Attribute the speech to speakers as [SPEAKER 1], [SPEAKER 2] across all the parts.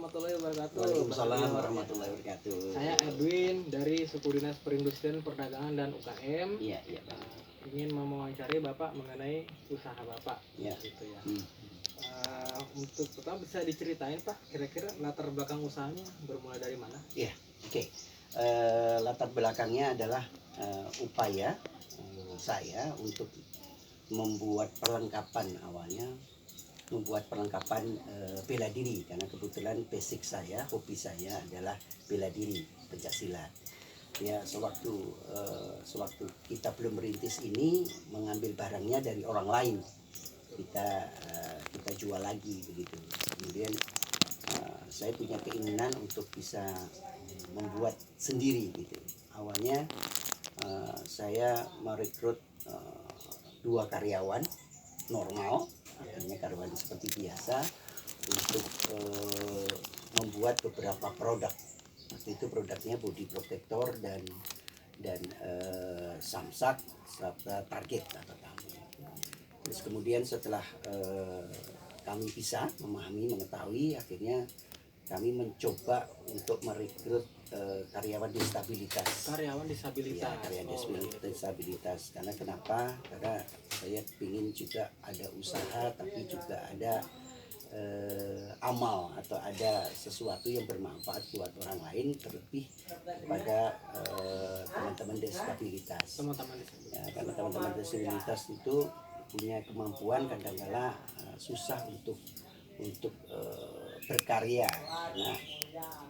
[SPEAKER 1] warahmatullahi wabarakatuh.
[SPEAKER 2] Waalaikumsalam warahmatullahi wabarakatuh.
[SPEAKER 1] Saya Edwin dari Suku Dinas Perindustrian Perdagangan dan UKM.
[SPEAKER 2] Iya, iya, Pak.
[SPEAKER 1] Ingin mewawancari Bapak mengenai usaha Bapak.
[SPEAKER 2] Iya.
[SPEAKER 1] Gitu ya. Untuk pertama bisa diceritain Pak, kira-kira latar belakang usahanya bermula dari mana?
[SPEAKER 2] Iya, oke. Latar belakangnya adalah upaya saya untuk membuat perlengkapan bela diri, karena kebetulan basic saya, hobi saya adalah bela diri, pencaksilat. Ya, sewaktu kita belum merintis ini, mengambil barangnya dari orang lain, kita jual lagi begitu. Kemudian saya punya keinginan untuk bisa membuat sendiri gitu. Awalnya saya merekrut 2 karyawan normal, artinya karyawan seperti biasa, untuk membuat beberapa produk. Waktu itu produknya body protector dan samsak serta target atau tamu. Terus kemudian setelah kami bisa mengetahui, akhirnya kami mencoba untuk merekrut karyawan disabilitas.
[SPEAKER 1] Karyawan disabilitas.
[SPEAKER 2] Ya, karyawan disabilitas. Karena kenapa? Karena saya ingin juga ada usaha, tapi juga ada amal atau ada sesuatu yang bermanfaat buat orang lain, terlebih kepada teman-teman disabilitas. Ya, karena teman-teman disabilitas itu punya kemampuan kadang-kala susah untuk berkarya karena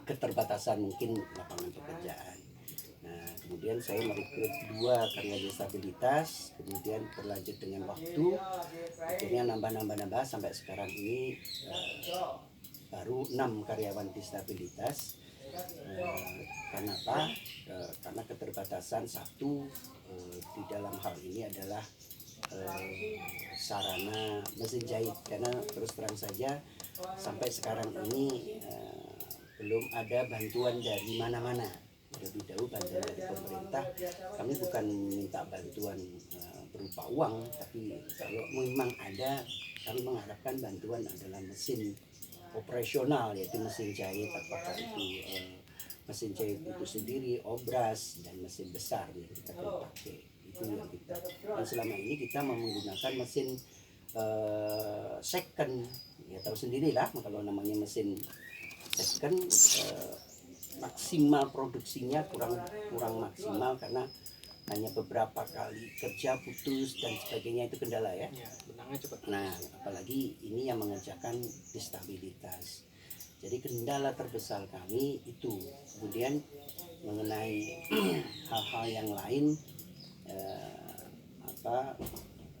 [SPEAKER 2] keterbatasan mungkin lapangan pekerjaan. Nah, kemudian saya merekrut 2 karyawan disabilitas, kemudian berlanjut dengan waktu, akhirnya nambah sampai sekarang ini baru 6 karyawan disabilitas. Karena apa? Karena keterbatasan satu di dalam hal ini adalah sarana mesin jahit, karena terus terang saja sampai sekarang ini belum ada bantuan dari mana-mana. Lebih dahulu bantuan dari pemerintah, kami bukan minta bantuan berupa uang, tapi kalau memang ada, kami mengharapkan bantuan adalah mesin operasional, yaitu mesin jahit, apakah itu mesin jahit itu sendiri, obras, dan mesin besar yang kita pakai. Itu yang kita, dan selama ini kita menggunakan mesin second, ya tahu sendirilah kalau namanya mesin second, maksimal produksinya kurang maksimal karena hanya beberapa kali kerja putus dan sebagainya, itu kendala ya.
[SPEAKER 1] Benangnya cepat.
[SPEAKER 2] Nah, apalagi ini yang mengerjakan disabilitas. Jadi kendala terbesar kami itu. Kemudian mengenai hal-hal yang lain,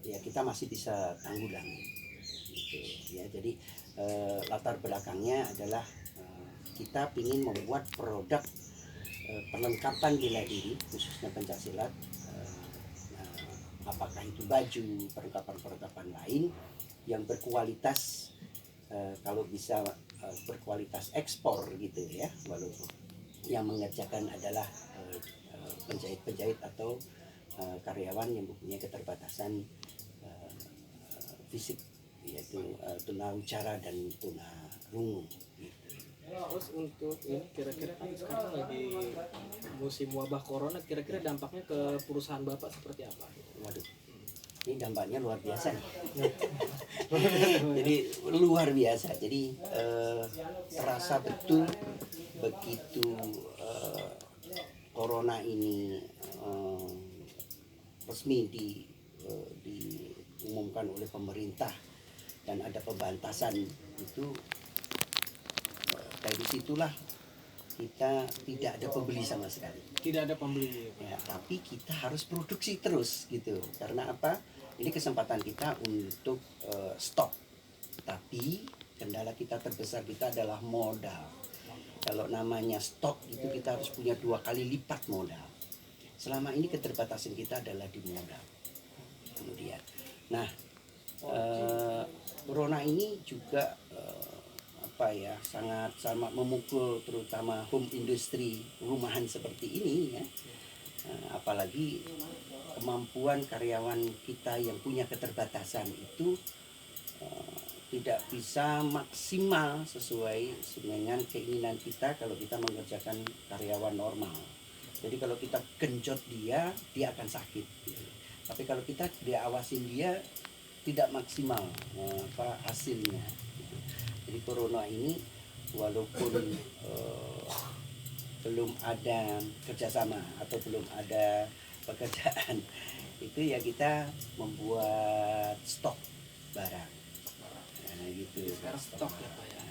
[SPEAKER 2] ya kita masih bisa tanggulangi gitu ya. Jadi latar belakangnya adalah kita ingin membuat produk perlengkapan bela diri khususnya pencaksilat, apakah itu baju, perlengkapan lain yang berkualitas, kalau bisa berkualitas ekspor gitu ya, walaupun yang mengerjakan adalah penjahit atau karyawan yang mempunyai keterbatasan fisik, yaitu tunawicara dan tunarungu gitu.
[SPEAKER 1] Terus untuk ini kira-kira kan sekarang lagi musim wabah corona, kira-kira dampaknya ke perusahaan Bapak seperti apa?
[SPEAKER 2] Waduh, ini dampaknya luar biasa nih. Jadi luar biasa. Jadi terasa betul begitu corona ini resmi diumumkan oleh pemerintah dan ada pembantasan itu, dari situlah kita tidak ada pembeli sama sekali.
[SPEAKER 1] Tidak ada pembeli.
[SPEAKER 2] Ya, tapi kita harus produksi terus gitu. Karena apa? Ini kesempatan kita untuk stok. Tapi kendala kita terbesar kita adalah modal. Kalau namanya stok itu kita harus punya 2 kali lipat modal. Selama ini keterbatasan kita adalah di modal. Kemudian, nah, corona ini juga sangat memukul terutama home industry, rumahan seperti ini ya. Apalagi kemampuan karyawan kita yang punya keterbatasan itu tidak bisa maksimal sesuai dengan keinginan kita kalau kita mengerjakan karyawan normal. Jadi kalau kita genjot dia akan sakit. Gitu. Tapi kalau kita diawasin dia tidak maksimal hasilnya. Gitu. Jadi corona ini walaupun belum ada kerjasama atau belum ada pekerjaan, itu ya kita membuat stok barang. Nah, gitu.
[SPEAKER 1] Sekarang stok ya Pak ya.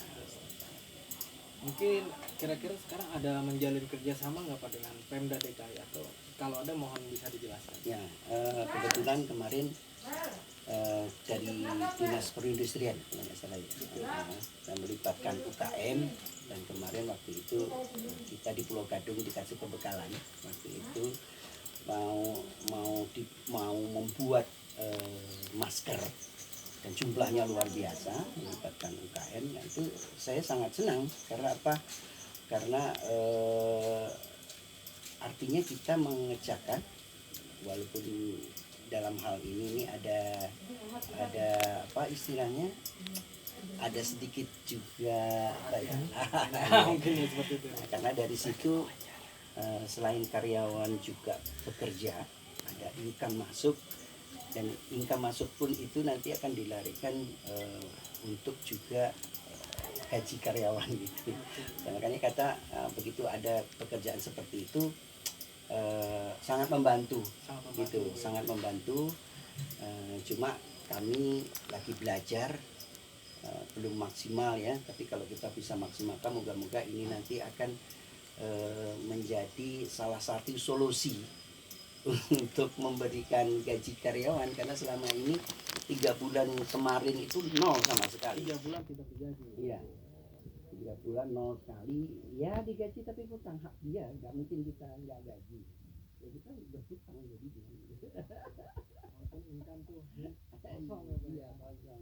[SPEAKER 1] Mungkin kira-kira sekarang ada menjalin kerjasama nggak Pak dengan Pemda DKI, atau kalau ada mohon bisa dijelaskan.
[SPEAKER 2] Ya, kebetulan kemarin dari Dinas Perindustrian kalau nggak salah ya, dan melibatkan UKM, dan kemarin waktu itu kita di Pulau Gadung dikasih pembekalan. Waktu itu mau membuat masker, dan jumlahnya luar biasa, melibatkan UKM. Nah, itu saya sangat senang karena apa? Karena artinya kita mengerjakan, walaupun dalam hal ini ada apa istilahnya, ada sedikit juga apa ya,
[SPEAKER 1] Mungkin ya seperti itu.
[SPEAKER 2] Nah, karena dari situ selain karyawan juga bekerja, ada income masuk, dan income masuk pun itu nanti akan dilarikan untuk juga gaji karyawan gitu. Dan makanya kata begitu ada pekerjaan seperti itu sangat membantu gitu, sangat membantu. Cuma kami lagi belajar, belum maksimal ya, tapi kalau kita bisa maksimalkan, moga-moga ini nanti akan menjadi salah satu solusi untuk memberikan gaji karyawan, karena selama ini 3 bulan kemarin itu nol sama sekali.
[SPEAKER 1] 3 bulan tidak digaji.
[SPEAKER 2] Iya, 3 bulan nol sekali. Ya digaji tapi hutang hak dia, nggak mungkin kita nggak gaji. Ya kita berhutang jadi
[SPEAKER 1] Walaupun income tuh kosong ya Pak.
[SPEAKER 2] iya kosong.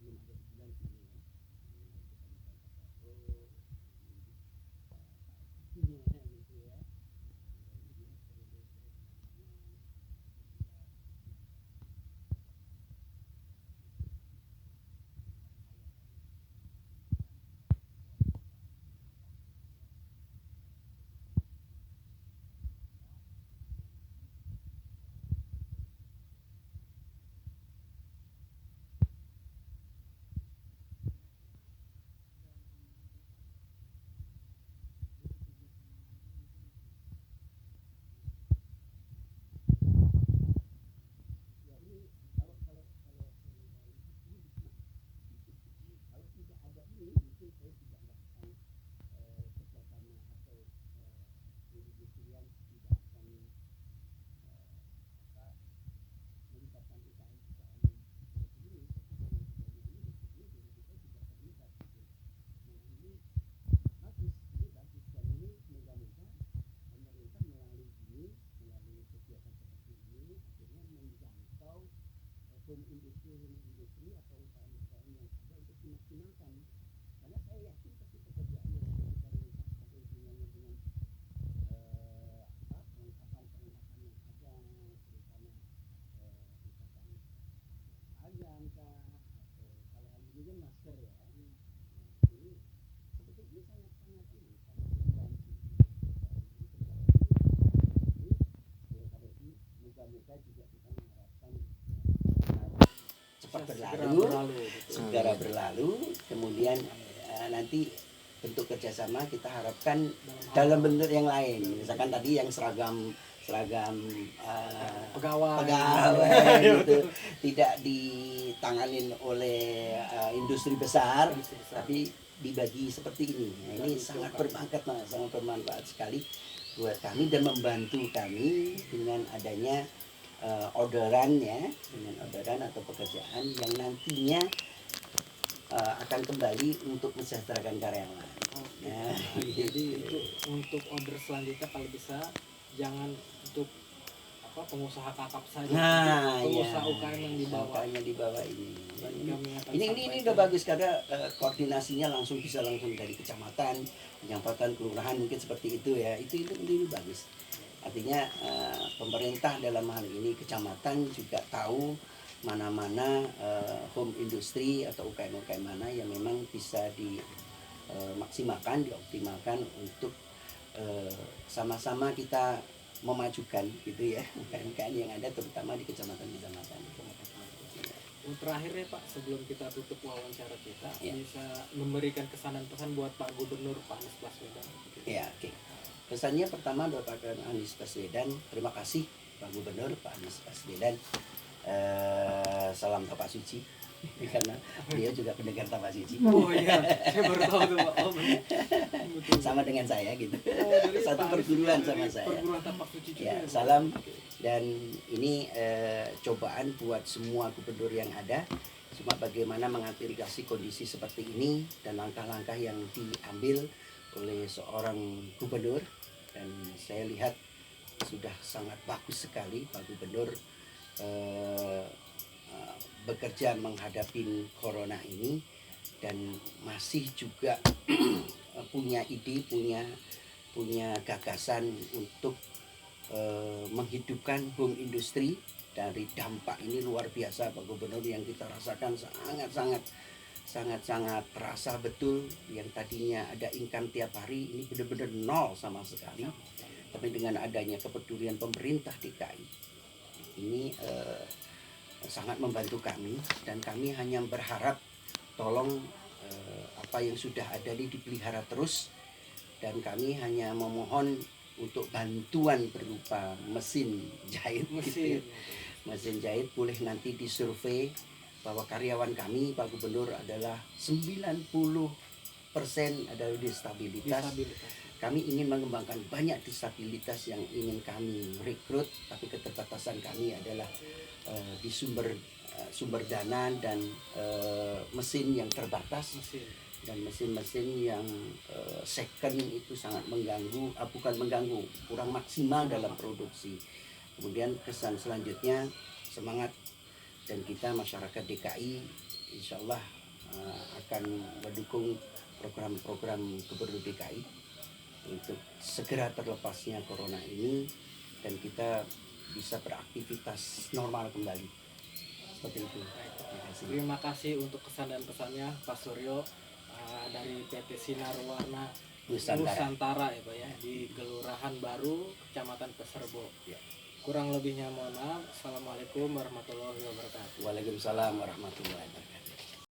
[SPEAKER 2] Belum ada bulan sini ya. Gitu ya. Kalau tidak ada ini, mungkin saya tidak akan kerjasama atau perindustrian tidak akan melibatkan UKM seperti ini. Jadi kita juga terlibat gitu. Nah ini bagus, dan ini semoga-moga pemerintah melalui kegiatan seperti ini akhirnya menjangkau home industri atau UKM yang ada untuk dimaksimalkan. Karena saya yakin pasti pekerjaan yang ada di pemerintah ada hubungannya dengan perlengkapan yang ada, terutama misalkan seragam kah, atau kalau hal ini kan masker ya. Ini seperti ini sangat membantu. Moga-moga juga kita mengharapkan cepat berlalu, segera berlalu, kemudian nanti bentuk kerjasama kita harapkan dalam bentuk yang lain, misalkan tadi yang seragam
[SPEAKER 1] Pegawai
[SPEAKER 2] gitu, tidak ditanganin oleh industri besar, tapi dibagi seperti ini. Nah, ini sangat bermanfaat sekali buat kami dan membantu kami dengan adanya orderan atau pekerjaan yang nantinya akan kembali untuk mensejahterakan karyawan. Nah,
[SPEAKER 1] Jadi itu untuk order selanjutnya kalau bisa jangan untuk pengusaha kakap saja,
[SPEAKER 2] nah,
[SPEAKER 1] pengusaha
[SPEAKER 2] ya,
[SPEAKER 1] UKM yang di bawah.
[SPEAKER 2] ini.
[SPEAKER 1] Kami akan
[SPEAKER 2] Ini udah bagus karena koordinasinya langsung dari kecamatan, penyampaian kelurahan mungkin seperti itu ya. Itu bagus. Artinya pemerintah dalam hal ini kecamatan juga tahu mana-mana home industry atau UKM-UKM mana yang memang bisa dimaksimalkan, dioptimalkan untuk sama-sama kita memajukan gitu ya UKM-UKM yang ada terutama di kecamatan-kecamatan.
[SPEAKER 1] Terakhir ya Pak, sebelum kita tutup wawancara kita,
[SPEAKER 2] Ya.
[SPEAKER 1] bisa memberikan kesan dan pesan buat Pak Gubernur Pak Anies Baswedan.
[SPEAKER 2] Ya, oke. Pesannya pertama buat Pak Anies Baswedan, terima kasih Pak Gubernur Pak Anies Baswedan. Salam Tapak Suci karena dia juga pendengar Tapak Suci.
[SPEAKER 1] Oh iya, saya baru tahu tuh Pak. Oh, betul.
[SPEAKER 2] Sama dengan saya gitu.
[SPEAKER 1] Oh, dari
[SPEAKER 2] Satu
[SPEAKER 1] Pak Anies
[SPEAKER 2] perguruan
[SPEAKER 1] juga,
[SPEAKER 2] sama
[SPEAKER 1] dari
[SPEAKER 2] saya.
[SPEAKER 1] Perguruan Tapak Suci juga.
[SPEAKER 2] Ya,
[SPEAKER 1] Pak.
[SPEAKER 2] salam.
[SPEAKER 1] Oke.
[SPEAKER 2] Dan ini cobaan buat semua gubernur yang ada, cuma bagaimana mengantisipasi kondisi seperti ini dan langkah-langkah yang diambil oleh seorang gubernur. Dan saya lihat sudah sangat bagus sekali Pak Gubernur bekerja menghadapi corona ini dan masih juga punya ide, punya gagasan untuk menghidupkan home industry. Dari dampak ini luar biasa Pak Gubernur yang kita rasakan sangat terasa betul. Yang tadinya ada income tiap hari ini benar-benar nol sama sekali. Tapi dengan adanya kepedulian pemerintah DKI ini sangat membantu kami dan kami hanya berharap tolong apa yang sudah ada ini dipelihara terus dan kami hanya memohon untuk bantuan berupa mesin jahit gitu ya. Mesin jahit boleh nanti disurvei bahwa karyawan kami Pak Gubernur adalah 90% adalah disabilitas. Kami ingin mengembangkan banyak disabilitas yang ingin kami rekrut, tapi keterbatasan kami adalah di sumber dana dan mesin yang terbatas. Dan mesin-mesin yang second itu sangat mengganggu, bukan mengganggu, kurang maksimal dalam produksi. Kemudian kesan selanjutnya semangat dan kita masyarakat DKI insya Allah akan mendukung program-program Gubernur DKI untuk segera terlepasnya corona ini dan kita bisa beraktivitas normal kembali. Seperti itu.
[SPEAKER 1] Terima kasih untuk kesan dan pesannya Pak Suryo dari PT Sinar Warna Nusantara ya Pak ya, di Kelurahan Baru, Kecamatan Peserbo.
[SPEAKER 2] Ya.
[SPEAKER 1] Kurang lebihnya mohon maaf. Assalamualaikum warahmatullahi wabarakatuh.
[SPEAKER 2] Waalaikumsalam warahmatullahi wabarakatuh.